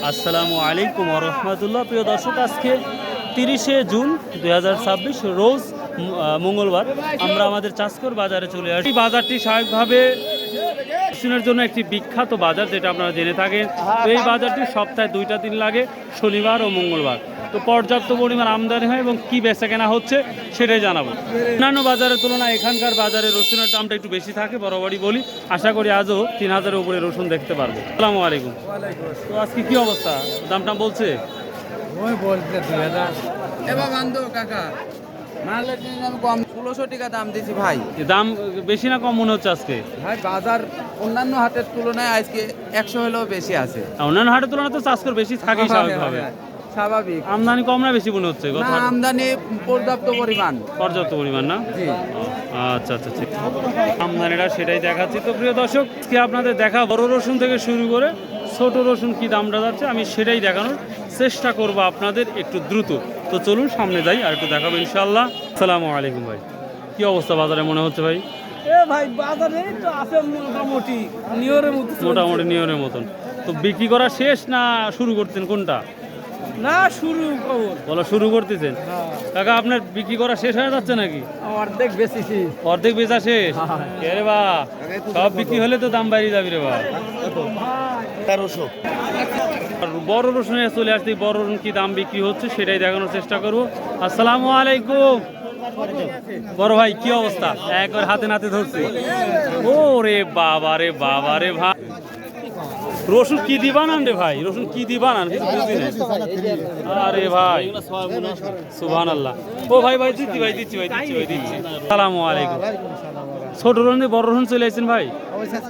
আসসালামু আলাইকুম ওয়া রাহমাতুল্লাহ। প্রিয় দর্শক, আজকে 30শে জুন 2026 রোজ মঙ্গলবার আমরা আমাদের চাষকর বাজারে চলে আসি। বাজারটি স্বাভাবিকভাবে রসুনের জন্য একটি বিখ্যাত বাজার, যেটা আপনারা জেনে থাকেন। তো এই বাজারটি সপ্তাহে 2টা দিন লাগে, শনিবার ও মঙ্গলবার। তো পর্যাপ্ত পরিমাণ আমদানি হয় এবং কি বেচা কেনা হচ্ছে সেটাই জানাবো। অন্যান্য বাজারের তুলনায় এখানকার বাজারে রসুনের দামটা একটু বেশি থাকে, বরাবরই বলি। আশা করি আজও 3000-এর উপরে রসুন দেখতে পারবো। আসসালামু আলাইকুম। তো আজকে কি অবস্থা, দামটা বলছে? ওই বলছে 2000 এবার বান্ধব কাকা মালের জন্য আমি কম 1600 টাকা দাম দিছি ভাই। দাম বেশি না কম মনে হচ্ছে আজকে? ভাই বাজার অন্যান্য হাটের তুলনায় আজকে 100 হলেও বেশি আছে। অন্যান্য হাটের তুলনায় তো চাষ করে বেশি থাকেই স্বাভাবিকভাবে। স্বাভাবিক। আমদানি কম না বেশি মনে হচ্ছে? না, আমদানি পর্যাপ্ত পরিমাণ। পর্যাপ্ত পরিমাণ না? জি। আচ্ছা আচ্ছা ঠিক। আমদানিটা সেটাই দেখাচ্ছি। তো প্রিয় দর্শক, আজকে আপনাদের দেখা বড় রসুন থেকে শুরু করে ছোট রসুন কি দামটা যাচ্ছে আমি সেটাই দেখানোর চেষ্টা করব আপনাদের একটু দ্রুত। তো চলুন সামনে যাই আর একটু দেখাবো ইনশাআল্লাহ। আসসালামু আলাইকুম ভাই, কি অবস্থা বাজারে মনে হচ্ছে ভাই? ভাই বাজারে তো আছে মোটামুটি নিয়রের মতো, মোটামুটি নিয়মের মতন। তো বিক্রি করা শেষ না শুরু করতেন কোনটা? না শুরু খবর বলো শুরু করতেছেন। কাকা আপনার বিক্রি করা শেষ হয়ে যাচ্ছে নাকি? অর্ধেক বেশিছি। অর্ধেক বেচা শেষ? রে বা, সব বিক্রি হলে তো দাম বাড়িয়ে যাবে রে বা। 1300 আর বড় রসুনে চলে আসছে, বড় রসুন কি দাম বিক্রি হচ্ছে সেটাই দেখানোর চেষ্টা করবো। আসসালামু আলাইকুম বড় ভাই, কি অবস্থা? একবার হাতে নাতে ধরছি। ও রে বাবা রে বাবা রে ভাই, রসুন কি দিবানান রে ভাই, রসুন কি দিবানান কিছু বুঝি না। আরে ভাই সুবহানাল্লাহ। ও ভাই ভাই দিচ্ছি ভাই দিচ্ছি ভাই দিচ্ছি ভাই দিচ্ছি। আসসালামু আলাইকুম। ছোট রসুন দিয়ে বড় রসুন চলে আসছেন ভাই?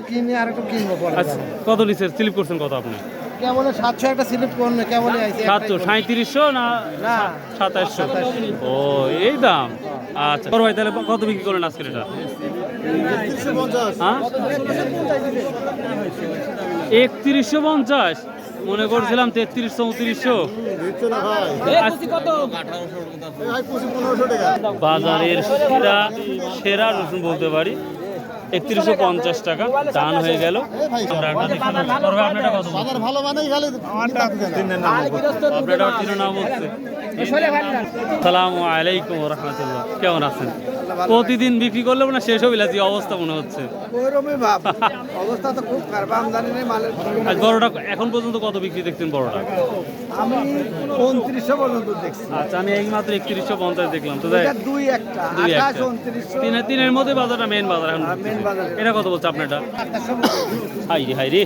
কিনে আর একটু কিনবো পরে। আচ্ছা, কত নিচে স্লিপ করছেন কত আপনি? কেমন 700 একটা স্লিপ কোন কেমন আইছে? 700 3700 না 2700? ও এই দাম। আচ্ছা বড় ভাই, তাহলে কত বিক্রি করলেন আজকে এটা? 3150? মনে করছিলাম 3300 3400। বাজারের সেরা রসুন বলতে পারি, 3150 টাকা দান হয়ে গেল। আসসালামু আলাইকুম ওয়া রাহমাতুল্লাহ। কেমন আছেন? প্রতিদিন বিক্রি করলে না শেষ হবে যে অবস্থা মনে হচ্ছে। অবস্থা তো খুব খারাপ, আমদানি নেই মালের। আজ বড়টা এখন পর্যন্ত কত বিক্রি দেখছেন বড়টা? আমি 2900 পর্যন্ত দেখছি। আচ্ছা, আমি এই মাত্র 3150 দেখলাম। তো দেখ দুই একটা 28 2900 তিনের মধ্যে বাজারটা মেন বাজার এখন। মেন বাজার। এটা কত বলছে আপনারটা? হাই রে হাই রে,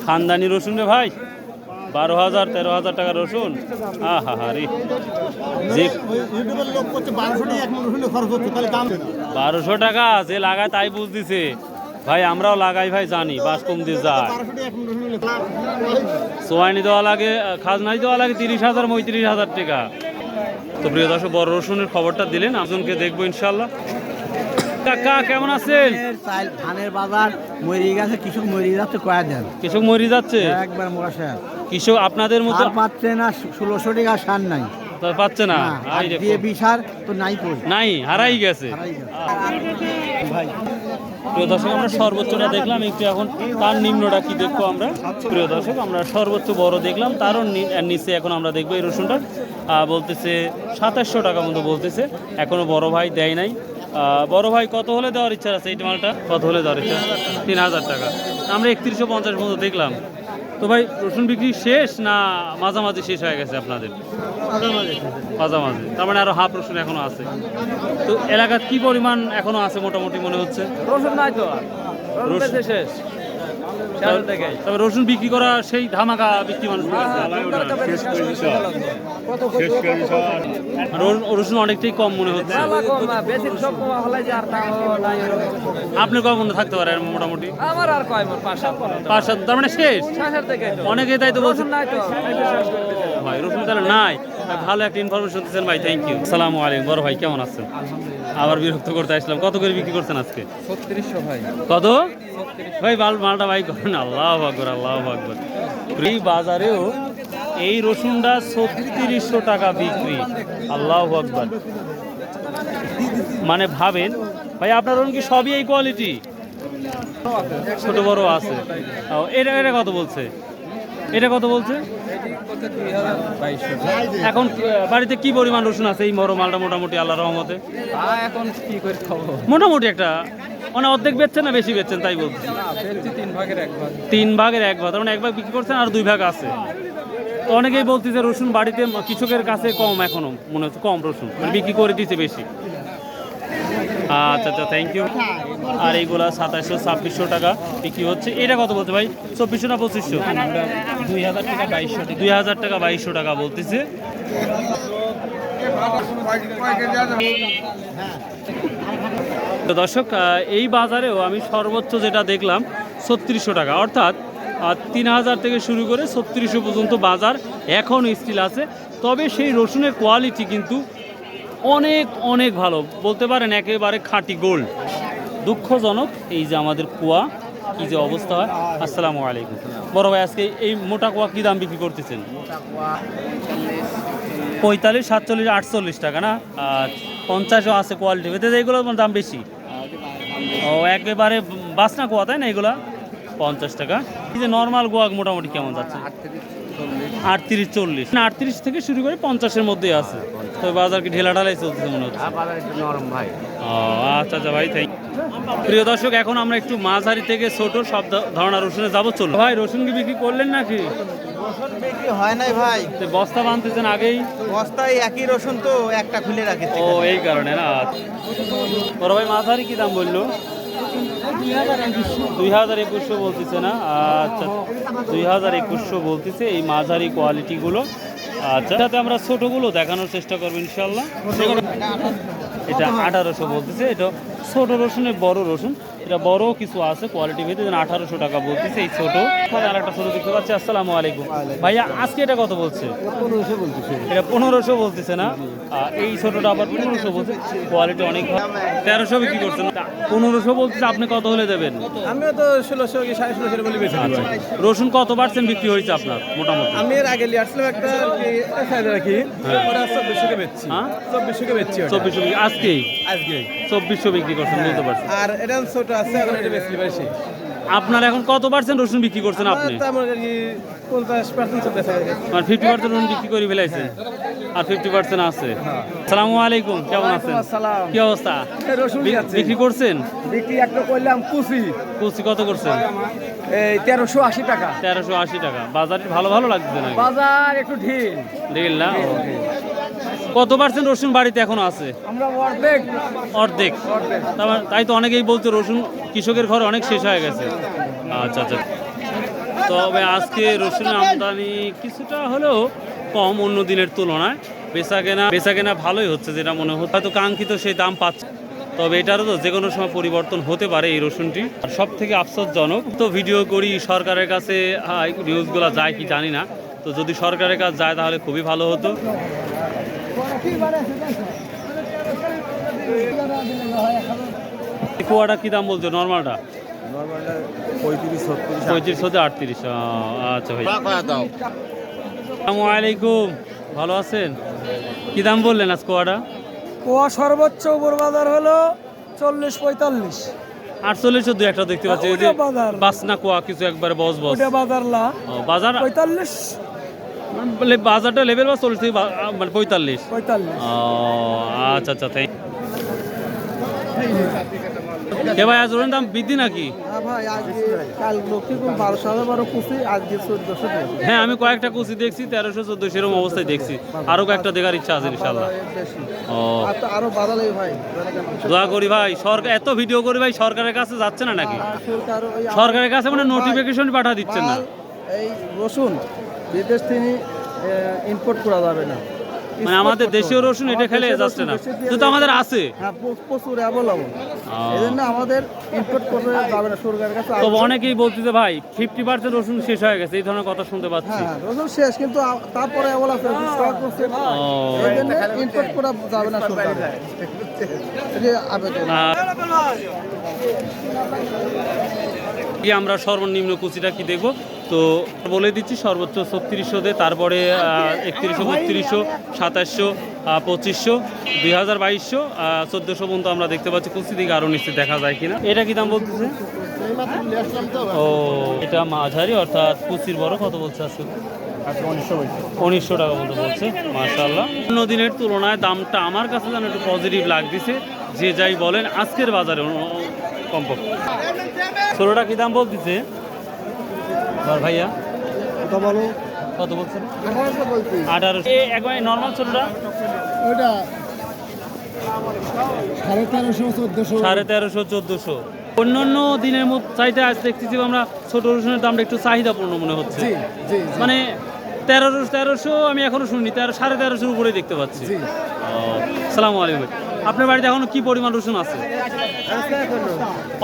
খানদানি রসুন রে ভাই, 12,000 13,000 টাকা রসুন। আহা হা রে, যে 1200 টাকা যে লাগায় তাই বুঝতেছে ভাই, আমরাও লাগাই ভাই, জানি বাস কম দিয়ে যায়। সোয়াইনি দেওয়া লাগে, খাজনাই দেওয়া লাগে 30,000 35,000 টাকা। তো প্রিয় দর্শক, বড় রসুনের খবরটা দিলেন, আপনাকে দেখবো ইনশাল্লাহ। কাকা কেমন আছেন? ধানের বাজার মরে গেছে, কৃষক মরে যাচ্ছে, কয়া দেন। কৃষক মরে যাচ্ছে একবার মোরা শেষ। কৃষক আপনাদের মতো পাচ্ছে না, 1600 টাকা সার নাই, পাচ্ছে না। দিয়ে বিশার তো নাই, নাই, হারাই গেছে। ভাই প্রিয় দর্শক, আমরা সর্বোচ্চটা দেখলাম, একটু এখন তার নিম্নটা কি দেখবো আমরা। প্রিয় দর্শক, আমরা সর্বোচ্চ বড় দেখলাম, তারও নিচে এখন আমরা দেখবো এই রসুনটা। বলতেছে 2700 টাকা মতো বলতেছে, এখনো বড় ভাই দেয় নাই। বড় ভাই কত হলে দেওয়ার ইচ্ছা আছে? এই মালটা কত হলে দেওয়ার ইচ্ছা? 3000 টাকা। আমরা 3150 মতো দেখলাম। তো ভাই, রসুন বিক্রি শেষ না মাঝামাঝি শেষ হয়ে গেছে আপনাদের? মাঝামাঝি, তার মানে আরো হাফ রসুন এখনো আছে। তো এলাকার কি পরিমাণ এখনো আছে মোটামুটি মনে হচ্ছে? রসুন নাই তো, রসুন শেষ। তবে রসুন বিক্রি করা সেই ধামাকা বিক্রি মানুষ রসুন অনেকটাই কম মনে হচ্ছে। আপনার কয় মনে থাকতে পারে মোটামুটি? আমার আর কয় মন? 5-7, তার মানে শেষ। অনেকে তাই তো বলছেন নাই তো ভাই, রসুন তাহলে নাই। ভালো একটা ইনফরমেশন দিচ্ছেন ভাই, থ্যাংক ইউ। আসসালামু আলাইকুম বড় ভাই, কেমন আছেন? আবার বিরক্ত করতে আসলাম। কত করে বিক্রি করছেন আজকে? 3600 ভাই। কত ভাই? মালটা ভাই করেন। আল্লাহু আকবার আল্লাহু আকবার। এই বাজারেও এই রসুনটা 3600 টাকা বিক্রি। আল্লাহু আকবার। মানে ভাবেন ভাই, আপনার কি সবই এই কোয়ালিটি? ছোট বড় আছে। এটা কত বলছে? এটা কত বলছে? এটি কত 2200 এখন বাড়িতে কি পরিমাণ রসুন আছে এই বড় মালটা মোটামুটি আল্লাহ রহমতে? এখন কি করে খাবো? মোটামুটি একটা মানে অর্ধেক বেচছেন না বেশি বেচছেন তাই বলছি? না ফেলছি 3 ভাগের 1 ভাগ। 3 ভাগের 1 ভাগ, মানে 1 ভাগ বিক্রি করছেন আর 2 ভাগ আছে। তো অনেকেই বলতেছে রসুন বাড়িতে কৃষকের কাছে কম, এখনো মনে হচ্ছে কম রসুন মানে বিক্রি করে দিচ্ছে বেশি। আচ্ছা আচ্ছা, থ্যাংক ইউ। আর এইগুলা 2700-2600 টাকা বিক্রি হচ্ছে। এটা কত বলছে ভাই? 2400 না 2500? 2000 টাকা 2200 টাকা। 2000 টাকা 2200 টাকা বলতেছে। তো দর্শক, এই বাজারেও আমি সর্বোচ্চ যেটা দেখলাম 3600 টাকা, অর্থাৎ 3000 থেকে শুরু করে 3600 পর্যন্ত বাজার এখন স্টিল আছে। তবে সেই রসুনের কোয়ালিটি কিন্তু অনেক অনেক ভালো, বলতে পারেন একেবারে খাঁটি গোল্ড। দুঃখজনক এই যে আমাদের কুয়া কি যে অবস্থা হয়। আসসালামু আলাইকুম বড় ভাই, আজকে এই মোটা কুয়া কি দাম বিক্রি করতেছেন? 45, 47, 48 টাকা না? আর 50ও আছে কোয়ালিটি ভেদে, এইগুলোর দাম বেশি। ও একেবারে বাসনা কুয়া তাই না এগুলা? 50 টাকা। এই যে নর্মাল গোয়া মোটামুটি কেমন যাচ্ছে? 38, 40, 38 থেকে শুরু করে 50-এর মধ্যেই আছে। তো বাজার কি ঢেলা ঢালাই চলছে মনে হচ্ছে? বাজার একটু নরম ভাই। ও আচ্ছা আচ্ছা ভাই, থ্যাংক। প্রিয় দর্শক, এখন আমরা একটু মাঝারি থেকে ছোট সব ধরনের রসুনে যাবো। চলো ভাই, রসুন কি বিক্রি করলেন নাকি? রসুন বিক্রি হয় নাই ভাই, তো বস্তা বাঁধতেছেন আগেই? বস্তায় একই রসুন তো একটা খুলে রাখেছে। ও এই কারণে না। বড় ভাই মাঝারি কি দাম বললো? 2100 বলতেছে না? আচ্ছা, 2100 বলতেছে এই মাঝারি কোয়ালিটিগুলো। আচ্ছা, সাথে আমরা ছোটগুলো দেখানোর চেষ্টা করবো ইনশাল্লাহ। এটা 1800 বলতেছে। এটা ছোট রসুনের বড় রসুন, এটা বড় কিছু আছে কোয়ালিটি ভেদে, 1800 টাকা বলতেছে এই ছোট। আর একটা ছোট দেখতে পাচ্ছি। আসসালামু আলাইকুম ভাইয়া, আজকে এটা কত বলছে? 1500 বলতেছে। এটা 1500 বলতেছে না? এই ছোটটা আবার 1500 বলছে, কোয়ালিটি অনেক ভালো। 1300 বিক্রি করছেন, 1500 বলতেছে। আপনি কত হলে দেবেন? আমিও তো 1600 কি 1650 বলে বেঁচে আচ্ছা, রসুন কত পার্সেন্ট বিক্রি হয়েছে আপনার মোটামুটি? আমি এর আগে লিয়ে আসলাম একটা আর কি সাইজ রাখি, ওটা 2400 কে বেচছি। হ্যাঁ 2400 কে বেচছি ওটা 2400 আজকেই আজকে। 2400 বিক্রি করছেন, বুঝতে পারছি। আর এটা ছোট আছে, এখন এটা বেচলি বেশি। আপনার এখন কত পার্সেন্ট রসুন বিক্রি করছেন আপনি? আমার আর কি 50% চলতে থাকে। মানে 50% রসুন বিক্রি করে ফেলাইছেন আর 50% আছে। আসসালামু আলাইকুম, কেমন আছেন? আসসালাম। কি অবস্থা? এই রসুন আছে বিক্রি করছেন? বিক্রি একটা করলাম কুচি, কুচি কত করছেন? এই 1380 টাকা। 1380 টাকা। বাজারে ভালো ভালো লাগছে নাকি? বাজার একটু ঢিল দেখেন না? কত পার্সেন্ট রসুন বাড়িতে এখনো আছে? আমরা অর্ধেক অর্ধেক। তাই তো অনেকেই বলছে রসুন কৃষকের ঘরে অনেক শেষ হয়ে গেছে। আচ্ছা আচ্ছা, তবে আজকে রসুনের আমদানি কিছুটা হলেও কম অন্য দিনের তুলনায়। বেচা কেনা ভালোই হচ্ছে, যেটা মনে হচ্ছে হয়তো কাঙ্ক্ষিত সেই দাম পাচ্ছে। তবে এটারও তো যে কোনো সময় পরিবর্তন হতে পারে এই রসুনটি। আর সব থেকে আফসোসজনক, তো ভিডিও করি সরকারের কাছে নিউজগুলো যায় কি জানি না, তো যদি সরকারের কাছে যায় তাহলে খুবই ভালো হতো। কুয়াটা কি দাম বলছো নর্মালটা? 35, 38। আচ্ছা ভাই, আসসালামু আলাইকুম, ভালো আছেন? কি দাম বললেন আজ কুয়াটা? কোয়া সর্বোচ্চ উপর বাজার হলো 40-45। 48 দু একটা দেখতে পাচ্ছি, ওই যে ওটা বাজার। বাসনা কুয়া কিছু একবারে বস বস। ওটা বাজার লা বাজার 45 বাজারটা লেভেল বা চলছে মানে 45। 45। ও আচ্ছা আচ্ছা, থ্যাংক। কে ভাই, আজ ওর দাম বৃদ্ধি নাকি? হ্যাঁ ভাই, আজকে কাল লক্ষ্মীপুর 1212 কুচি, আজকে 1400। হ্যাঁ, আমি কয়েকটা কুচি দেখছি 1300-1400 এরকম অবস্থায় দেখছি। আরো কয়েকটা দেখার ইচ্ছা আছে ইনশাল্লাহ। ও আরো বাড়ালেই ভাই, দোয়া করি ভাই। সরকার এত ভিডিও করি ভাই, সরকারের কাছে যাচ্ছে না নাকি? সরকারের কাছে মানে নোটিফিকেশন পাঠা দিচ্ছেন না। এই রসুন বিদেশ থেকে ইম্পোর্ট করা যাবে না, মানে আমাদের দেশীয় রসুন এটা খেলে যাচ্ছে না, কিন্তু আমাদের আছে। হ্যাঁ প্রচুর অ্যাভেলেবল, এই জন্য আমাদের ইম্পোর্ট করতে যাবে না সরকারের কাছে। তো অনেকেই বলতেছে ভাই 50% রসুন শেষ হয়ে গেছে, এই ধরনের কথা শুনতে পাচ্ছি। হ্যাঁ রসুন শেষ, কিন্তু তারপরে অ্যাভেল আছে, স্টক করছে, এই জন্য ইম্পোর্ট করা যাবে না সরকার। এই আবেদন। কি আমরা সর্বনিম্ন কুচিটা কি দেখবো, তো বলে দিচ্ছি সর্বোচ্চ 3600 দে, তারপরে 3100, 3200, 2700, 2500, 2000, 2200, 1400 পর্যন্ত আমরা দেখতে পাচ্ছি। কুচি দিকে আরও নিশ্চিত দেখা যায় কিনা। এটা কি দাম বলতেছে? ও এটা মাঝারি অর্থাৎ কুচির বড় কত বলছে আজকে? 1900 টাকা মতো বলছে। মাশাআল্লাহ, অন্য দিনের তুলনায় দামটা আমার কাছে যেন একটু পজিটিভ লাগতেছে। যে যাই বলেন আজকের বাজারে কমপক্ষে। ছোটটা কি দাম বলতেছে ভাইয়া? কত বলছেন? 1800। একবার নর্মাল ছোটটা ওইটা 1350 1350-1400। অন্যান্য দিনের মধ্যে চাইতে আজ দেখতেছি আমরা ছোট রসুনের দামটা একটু চাহিদাপূর্ণ মনে হচ্ছে। মানে 1300 আমি এখনো শুনিনি, 1350 উপরে দেখতে পাচ্ছি। আসসালামু আলাইকুম। আপনার বাড়িতে এখনো কি পরিমাণ রসুন আছে?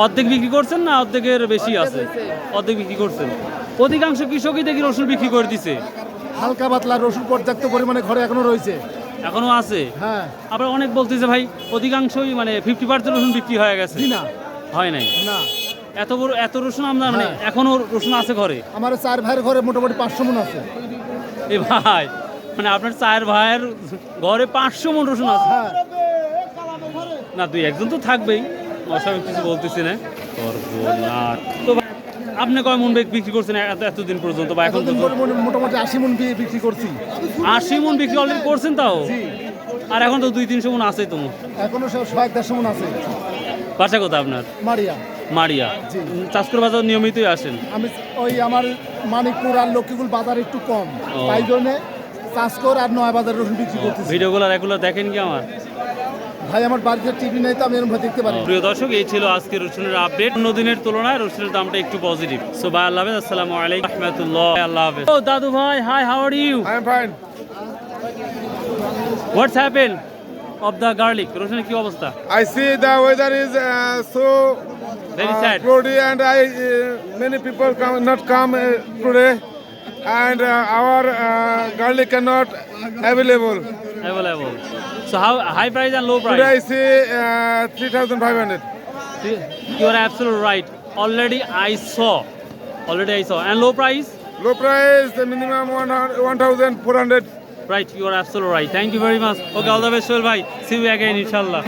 অর্ধেক বিক্রি করছেন না অর্ধেকের বেশি আছে? অর্ধেক বিক্রি করছেন। অধিকাংশ কৃষকই দেখি রসুন বিক্রি করে দিছে। হালকা পাতলা রসুন পর্যাপ্ত পরিমাণে ঘরে এখনো রয়েছে। এখনো আছে? হ্যাঁ। আবার অনেক বলতেছে ভাই অধিকাংশই মানে 50% রসুন বিক্রি হয়ে গেছে। না হয় নাই না, এত রসুন আমরা মানে এখনো রসুন আছে ঘরে? আমার 4 ভাইয়ের ঘরে মোটামুটি 500 মণ আছে। এ ভাই, মানে আপনার 4 ভাইয়ের ঘরে 500 মণ রসুন আছে? হ্যাঁ। না, 2-1 জন তো থাকবেই, অস্বাভাবিক কিছু বলতেছি না। তো ভাই, আপনি কয় মণ বিক্রি করছেন এতদিন পর্যন্ত বা এখন এতদিন পর্যন্ত? মোটামুটি 80 মণ বিক্রি করছি। 80 মণ বিক্রি অলরেডি করছেন তাও? আর এখন তো 200-300 মণ আছে তো? এখনো 100-150 মণ আছে। বাসা কোথায় আপনার? মারিয়া। চাষকর বাজার নিয়মিতই আসেন? আমি ওই আমার মানিকপুর আর লক্ষ্মীপুর বাজার একটু কম, তাই জন্য চাষকর আর নয়া বাজার রসুন বিক্রি করতেছি। ভিডিওগুলো রেগুলার দেখেন কি আমার ভাই? আমার বাড়িতে টিভি নেই তো আমি এরকম দেখতে পারি। প্রিয় দর্শক, এই ছিল আজকে রসুনের আপডেট। অন্য দিনের তুলনায় রসুনের দামটা একটু পজিটিভ। সো বাই, আল্লাহ হাফেজ। আসসালামু আলাইকুম ওয়া রাহমাতুল্লাহ। আল্লাহ হাফেজ। ও দাদু ভাই, hi, how are you? I am fine. What's happen of the garlic? রসুনের কি অবস্থা? I see the weather is so Very sad. cloudy and many people not come today, and our garlic cannot available. Available. So how high price and low Today I price? see 3,500. You are absolutely right. Already I saw. And low price? Low price, the minimum 1,400. Right, you are absolutely right. Thank you very much. Okay, all the best, Shoel bhai. See you again, inshallah.